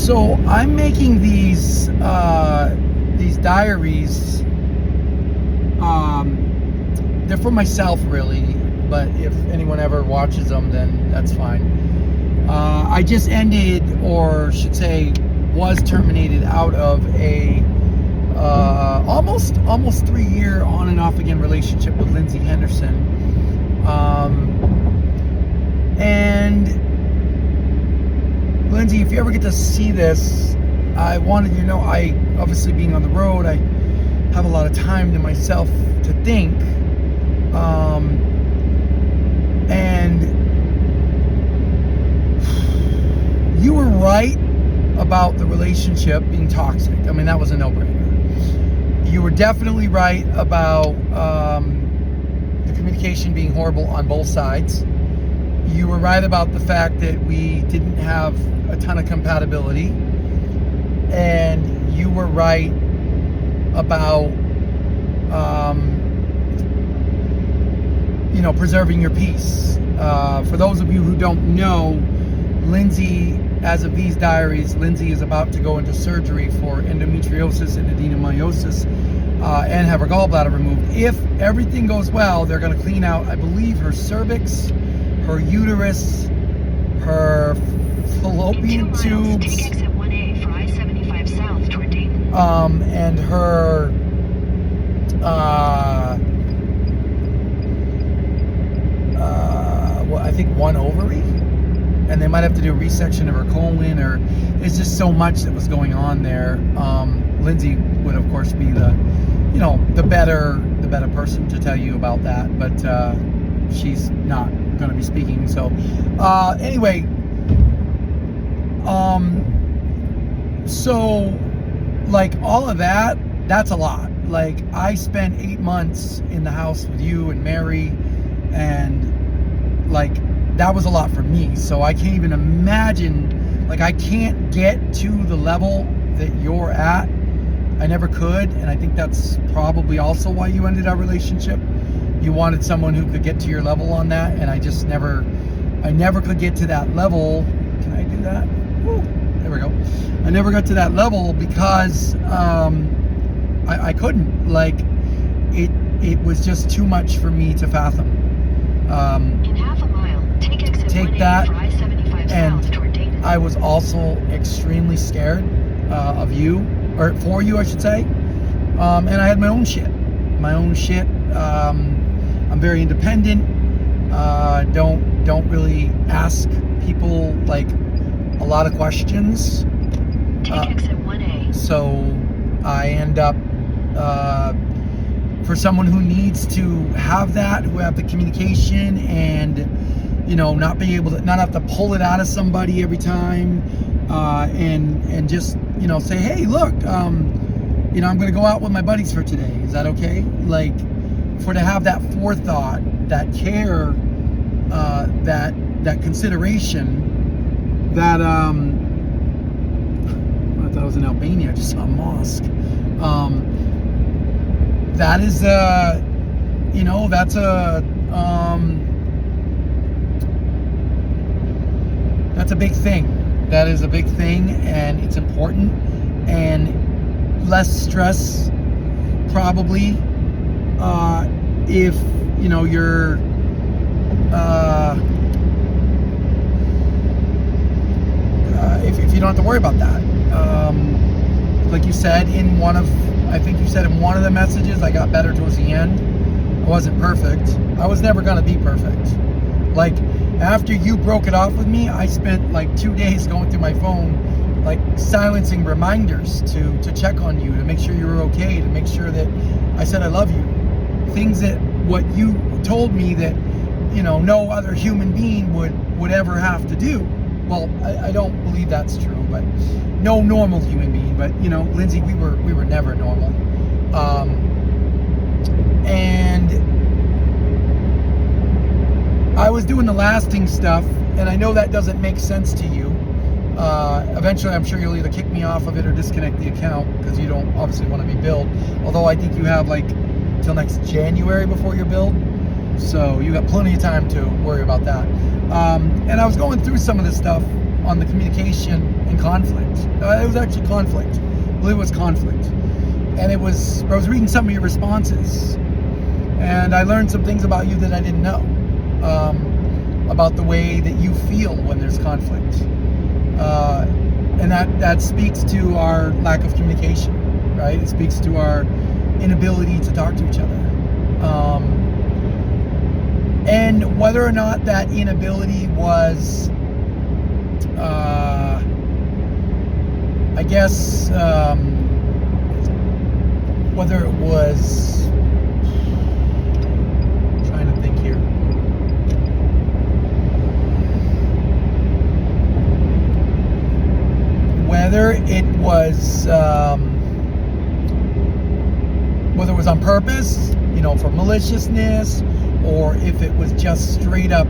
So I'm making these diaries. They're for myself, really. But if anyone ever watches them, then that's fine. I just ended, or should say, was terminated out of a almost 3-year on and off again relationship with Lindsay Henderson. And Lindsay, if you ever get to see this, I wanted you to know, I obviously being on the road, I have a lot of time to myself to think. And you were right about the relationship being toxic. I mean, that was a no-brainer. You were definitely right about the communication being horrible on both sides. You were right about the fact that we didn't have a ton of compatibility. And you were right about preserving your peace. For those of you who don't know, Lindsay, as of these diaries, Lindsay is about to go into surgery for endometriosis and adenomyosis and have her gallbladder removed. If everything goes well, they're going to clean out, I believe, her cervix, her uterus, her fallopian tubes, take exit 1A for I-75 south toward Dayton. and her I think one ovary, and they might have to do a resection of her colon, or there's just so much that was going on there. Lindsay would of course be the better person to tell you about that, but she's not going to be speaking. So anyway, so like all of that's a lot. Like, I spent 8 months in the house with you and Mary, and like that was a lot for me. So I can't even imagine, like, I can't get to the level that you're at. I never could, and I think that's probably also why you ended our relationship. You wanted someone who could get to your level on that, and I never could get to that level. Can I do that? Woo, there we go. I never got to that level because I couldn't. Like, it was just too much for me to fathom. In half a mile, take exit 1A that, for I-75 and south toward Dayton. I was also extremely scared of you, or for you, I should say. And I had my own shit. I'm very independent. Don't really ask people like a lot of questions. Take exit 1A. So I end up, for someone who needs to have that, who have the communication, and not have to pull it out of somebody every time, and just say, hey, look, I'm going to go out with my buddies for today. Is that okay? Like, to have that forethought, that care, that consideration, that I thought I was in Albania. I just saw a mosque. That is that's a big thing. That is a big thing, and it's important, and less stress probably if you're if you don't have to worry about that. Like you said in one of the messages, I got better towards the end. I wasn't perfect. I was never going to be perfect. Like, after you broke it off with me, I spent like 2 days going through my phone, like silencing reminders to check on you, to make sure you were okay, to make sure that I said I love you. Things that what you told me that no other human being would ever have to do. Well, I don't believe that's true, but no normal human being. But Lindsay, we were never normal. And I was doing the lasting stuff, and I know that doesn't make sense to you. Eventually, I'm sure you'll either kick me off of it or disconnect the account, because you don't obviously want to be billed. Although I think you have like till next January before you're billed. So you got plenty of time to worry about that. And I was going through some of this stuff, on the communication and conflict. It was actually conflict. Well, it was conflict. And I was reading some of your responses, and I learned some things about you that I didn't know, about the way that you feel when there's conflict. And that speaks to our lack of communication, right? It speaks to our inability to talk to each other. And whether or not that inability was, I guess, whether it was, I'm trying to think here. Whether it was on purpose, for maliciousness, or if it was just straight up,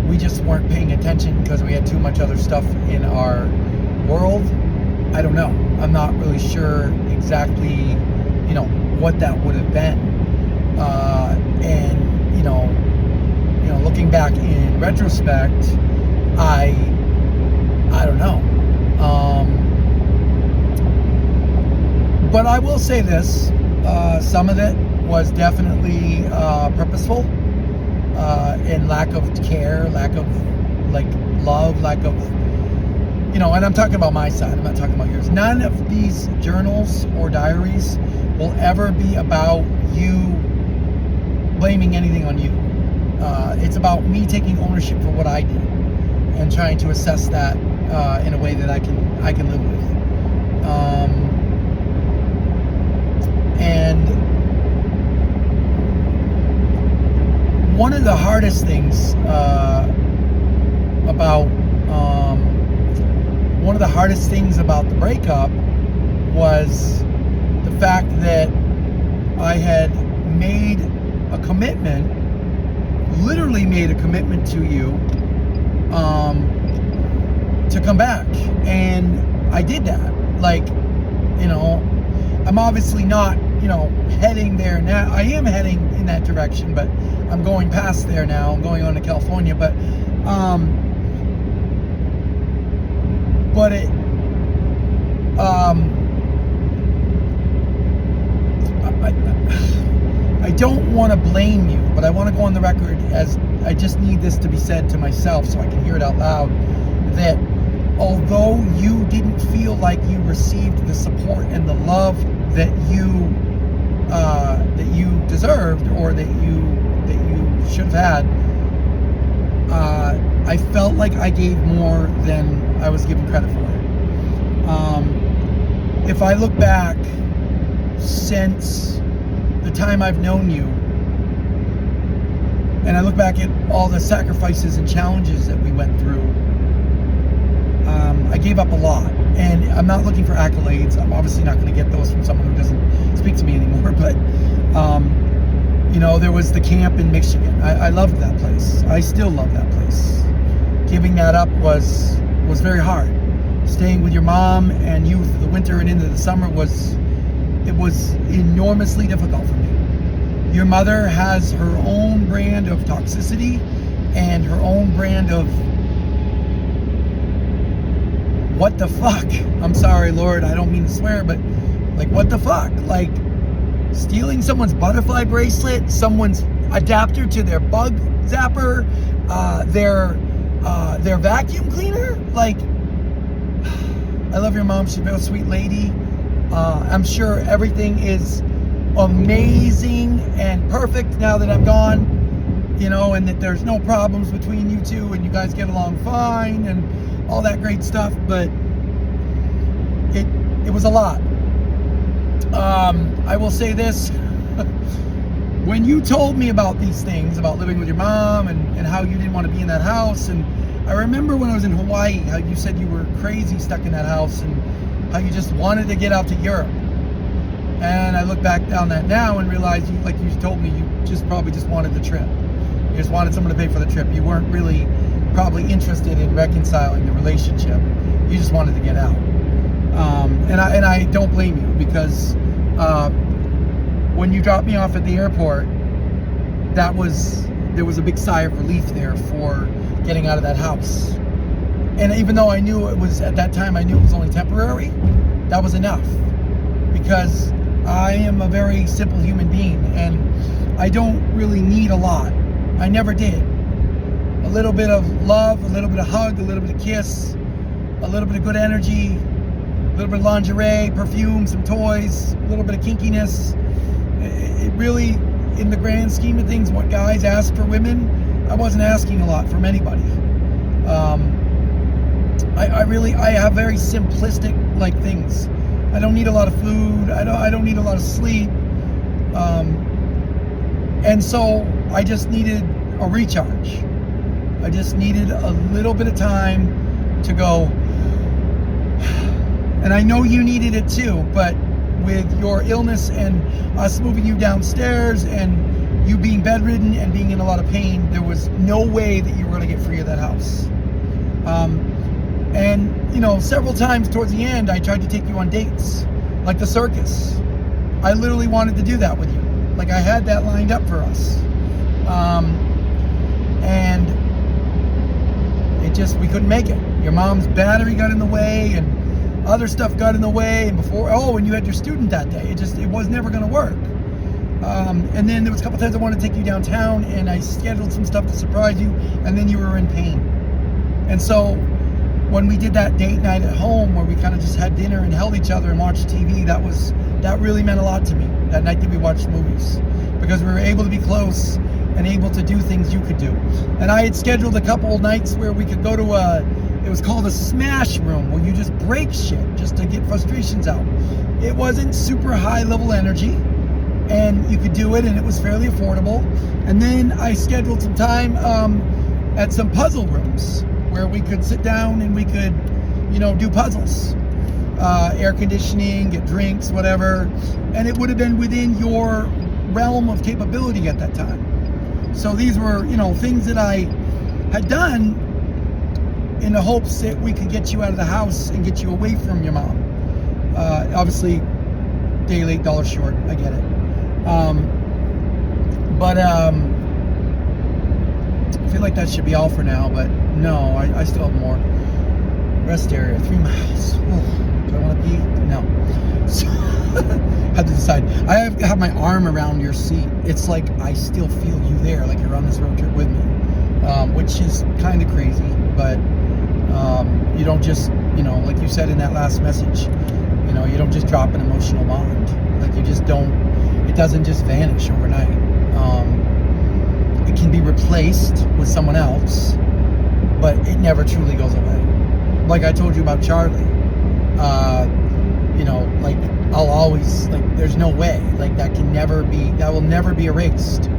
we just weren't paying attention because we had too much other stuff in our world. I don't know. I'm not really sure exactly, what that would have been. And looking back in retrospect, I don't know. But I will say this, some of it was definitely purposeful, and lack of care, lack of love, lack of, and I'm talking about my side, I'm not talking about yours. None of these journals or diaries will ever be about you blaming anything on you. It's about me taking ownership for what I did and trying to assess that in a way that I can live with. And one of the hardest things about the breakup was the fact that I had made a commitment, literally made a commitment to you, to come back. And I did that. I'm obviously not, heading there now. I am heading in that direction, but I'm going past there now. I'm going on to California, but it, I don't want to blame you, but I want to go on the record as I just need this to be said to myself so I can hear it out loud, that although you didn't feel like you received the support and the love that you deserved, or that you should have had, I felt like I gave more than I was given credit for. If I look back since the time I've known you, and I look back at all the sacrifices and challenges that we went through, I gave up a lot. And I'm not looking for accolades. I'm obviously not going to get those from someone who doesn't speak to me anymore. But, there was the camp in Michigan. I loved that place. I still love that place. Giving that up was very hard. Staying with your mom and you through the winter and into the summer was enormously difficult for me. Your mother has her own brand of toxicity and her own brand of what the fuck. I'm sorry, Lord, I don't mean to swear, but what the fuck? Stealing someone's butterfly bracelet, someone's adapter to their bug zapper, their vacuum cleaner. I love your mom. She's a real sweet lady. I'm sure everything is amazing and perfect now that I'm gone, and that there's no problems between you two and you guys get along fine and all that great stuff. But it was a lot. I will say this. When you told me about these things, about living with your mom and how you didn't want to be in that house, and I remember when I was in Hawaii, how you said you were crazy stuck in that house and how you just wanted to get out to Europe. And I look back down that now and realize, you told me, you probably just wanted the trip. You just wanted someone to pay for the trip. You weren't really probably interested in reconciling the relationship. You just wanted to get out. And I don't blame you, because when you dropped me off at the airport, there was a big sigh of relief there for getting out of that house. And even though I knew it was, at that time, I knew it was only temporary, that was enough. Because I am a very simple human being, and I don't really need a lot. I never did. A little bit of love, a little bit of hug, a little bit of kiss, a little bit of good energy, a little bit of lingerie, perfume, some toys, a little bit of kinkiness. It really, in the grand scheme of things, what guys ask for women, I wasn't asking a lot from anybody. I have very simplistic like things. I don't need a lot of food. I don't need a lot of sleep. And so I just needed a recharge. I just needed a little bit of time to go. And I know you needed it too, but with your illness and us moving you downstairs and you being bedridden and being in a lot of pain, there was no way that you were going to get free of that house. And, you know, several times towards the end, I tried to take you on dates, like the circus. I literally wanted to do that with you. Like, I had that lined up for us. And it just, we couldn't make it. Your mom's battery got in the way, and other stuff got in the way. And when you had your student that day, it was never going to work. And then there was a couple times I wanted to take you downtown, and I scheduled some stuff to surprise you, and then you were in pain. And so when we did that date night at home where we kind of just had dinner and held each other and watched TV, that really meant a lot to me, that night that we watched movies, because we were able to be close and able to do things you could do. And I had scheduled a couple nights where we could go to it was called a smash room, where you just break shit just to get frustrations out. It wasn't super high level energy, and you could do it, and it was fairly affordable. And then I scheduled some time at some puzzle rooms where we could sit down and we could, you know, do puzzles, air conditioning, get drinks, whatever. And it would have been within your realm of capability at that time. So these were, you know, things that I had done in the hopes that we could get you out of the house and get you away from your mom. Obviously, day late, dollar short, I get it. I feel like that should be all for now, but no, I still have more. Rest area, 3 miles. Ooh, do I want to pee? No. So, I have to decide. I have my arm around your seat. It's like I still feel you there, like you're on this road trip with me, which is kind of crazy, but you don't just, you know, like you said in that last message, you know, you don't just drop an emotional bond. Like, you just don't, it doesn't just vanish overnight. It can be replaced with someone else, but it never truly goes away. Like I told you about Charlie, you know, like, I'll always, like, there's no way, like, that will never be erased.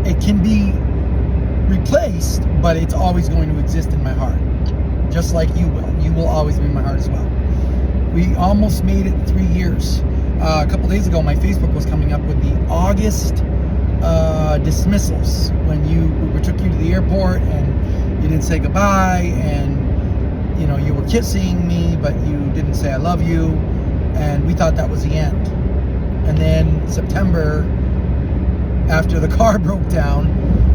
It can be replaced, but it's always going to exist in my heart, just like you will always be in my heart as well. We almost made it 3 years. A couple days ago, my Facebook was coming up with the August dismissals, when we took you to the airport and you didn't say goodbye, and, you know, you were kissing me, but you didn't say I love you, and we thought that was the end. And then September, after the car broke down,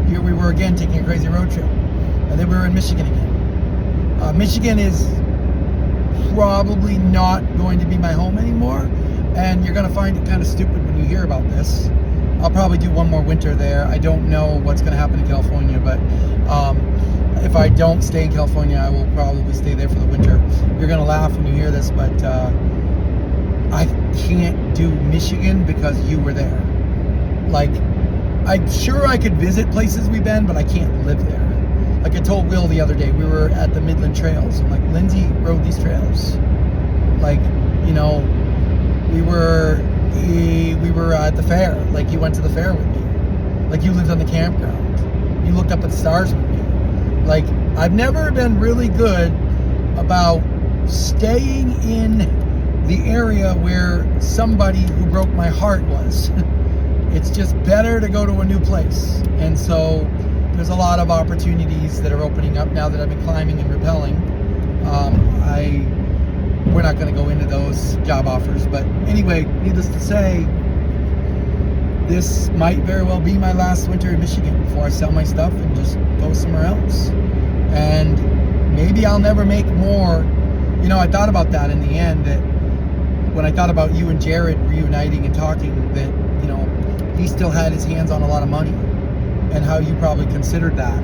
here we were again taking a crazy road trip, and then we were in Michigan again. Michigan is probably not going to be my home anymore, and you're going to find it kind of stupid when you hear about this. I'll probably do one more winter there. I don't know what's going to happen in California, but if I don't stay in California, I will probably stay there for the winter. You're going to laugh when you hear this, but I can't do Michigan because you were there. Like, I'm sure I could visit places we've been, but I can't live there. Like I told Will the other day, we were at the Midland Trails. I'm like, Lindsay rode these trails. Like, you know, we were at the fair. Like, you went to the fair with me. Like, you lived on the campground. You looked up at the stars with me. Like, I've never been really good about staying in the area where somebody who broke my heart was. It's just better to go to a new place. And so there's a lot of opportunities that are opening up now that I've been climbing and rappelling. We're not going to go into those job offers, but anyway, needless to say, this might very well be my last winter in Michigan before I sell my stuff and just go somewhere else. And maybe I'll never make more. I thought about that in the end, that when I thought about you and Jared reuniting and talking, that, he still had his hands on a lot of money, and how you probably considered that.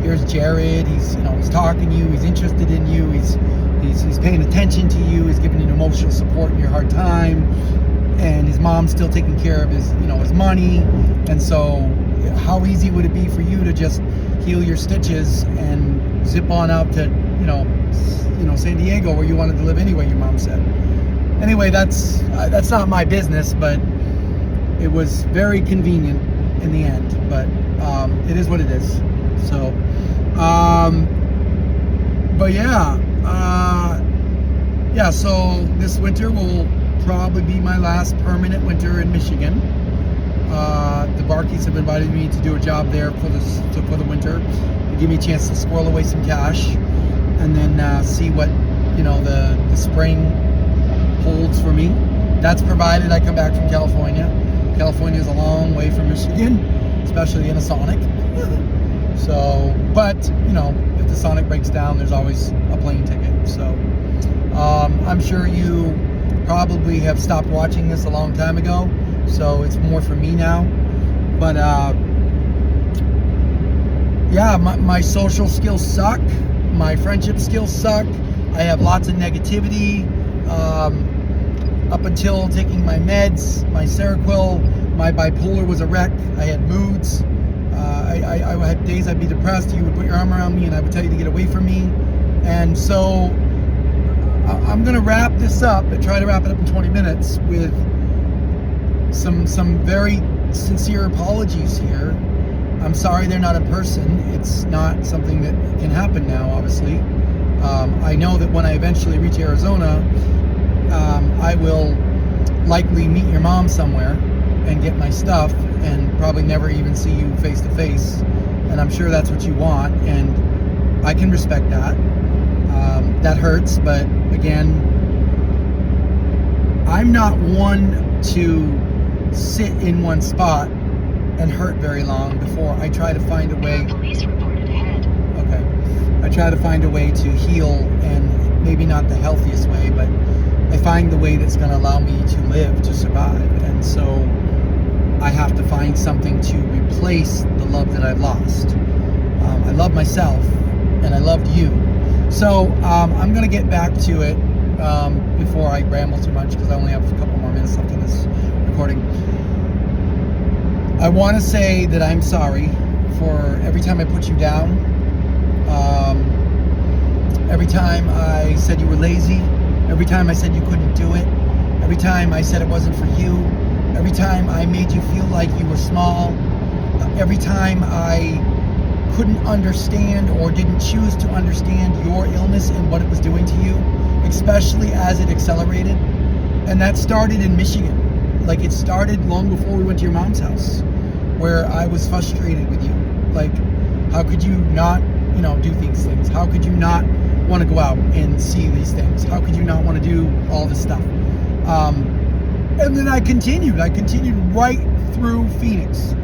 Here's Jared, he's talking to you, he's interested in you, he's paying attention to you, he's giving you emotional support in your hard time, and his mom's still taking care of his, his money. And so how easy would it be for you to just heal your stitches and zip on out to, San Diego, where you wanted to live anyway, your mom said. Anyway, that's not my business, but it was very convenient in the end. But it is what it is. So, but yeah, so this winter will probably be my last permanent winter in Michigan. The Barkeys have invited me to do a job there for the winter, to give me a chance to squirrel away some cash, and then see what the spring holds for me. That's provided I come back from California. California is a long way from Michigan, especially in a Sonic. So, but if the Sonic breaks down, there's always a plane ticket. So, I'm sure you probably have stopped watching this a long time ago, so it's more for me now. But yeah, my social skills suck. My friendship skills suck. I have lots of negativity. Up until taking my meds, my Seroquel, my bipolar was a wreck. I had moods. I had days I'd be depressed. You would put your arm around me and I would tell you to get away from me. And so I'm going to wrap this up, and try to wrap it up in 20 minutes with some very sincere apologies here. I'm sorry they're not in person. It's not something that can happen now, obviously. I know that when I eventually reach Arizona, I will likely meet your mom somewhere and get my stuff, and probably never even see you face to face. And I'm sure that's what you want, and I can respect that. That hurts, but again, I'm not one to sit in one spot and hurt very long before I try to find a way. Police reported ahead. Okay. I try to find a way to heal, and maybe not the healthiest way, but I find the way that's going to allow me to live, to survive. And so I have to find something to replace the love that I've lost. I love myself, and I loved you. So I'm going to get back to it before I ramble too much, because I only have a couple more minutes left in this recording. I want to say that I'm sorry for every time I put you down, every time I said you were lazy, every time I said you couldn't do it, every time I said it wasn't for you, every time I made you feel like you were small, every time I couldn't understand or didn't choose to understand your illness and what it was doing to you, especially as it accelerated. And that started in Michigan. Like, it started long before we went to your mom's house, where I was frustrated with you. Like, how could you not, do these things? How could you not want to go out and see these things? How could you not want to do all this stuff? And then I continued right through Phoenix.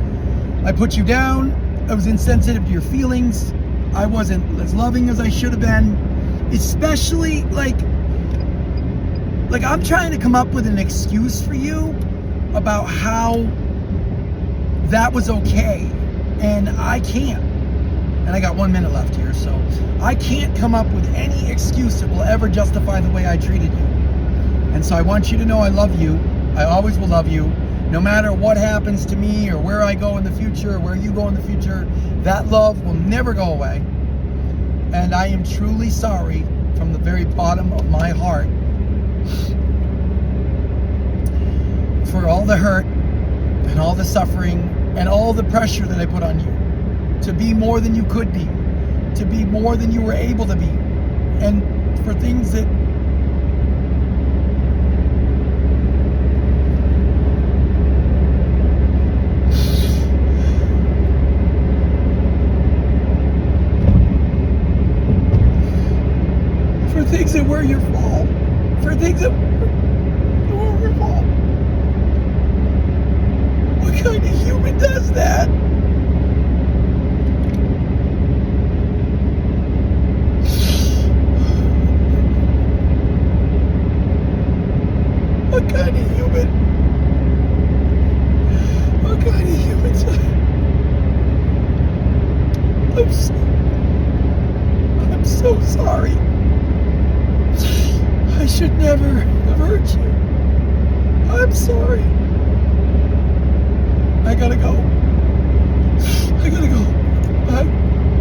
I put you down. I was insensitive to your feelings. I wasn't as loving as I should have been. Especially, like I'm trying to come up with an excuse for you about how that was okay. And I can't. And I got 1 minute left here, so I can't come up with any excuse that will ever justify the way I treated you. And so I want you to know I love you. I always will love you. No matter what happens to me, or where I go in the future, or where you go in the future, that love will never go away. And I am truly sorry from the very bottom of my heart for all the hurt and all the suffering and all the pressure that I put on you to be more than you could be, to be more than you were able to be, and for things that were your fault, for things that were your fault. What kind of human does that? What kind of human? What kind of humans? I'm so sorry. I should never have hurt you. I'm sorry. I gotta go.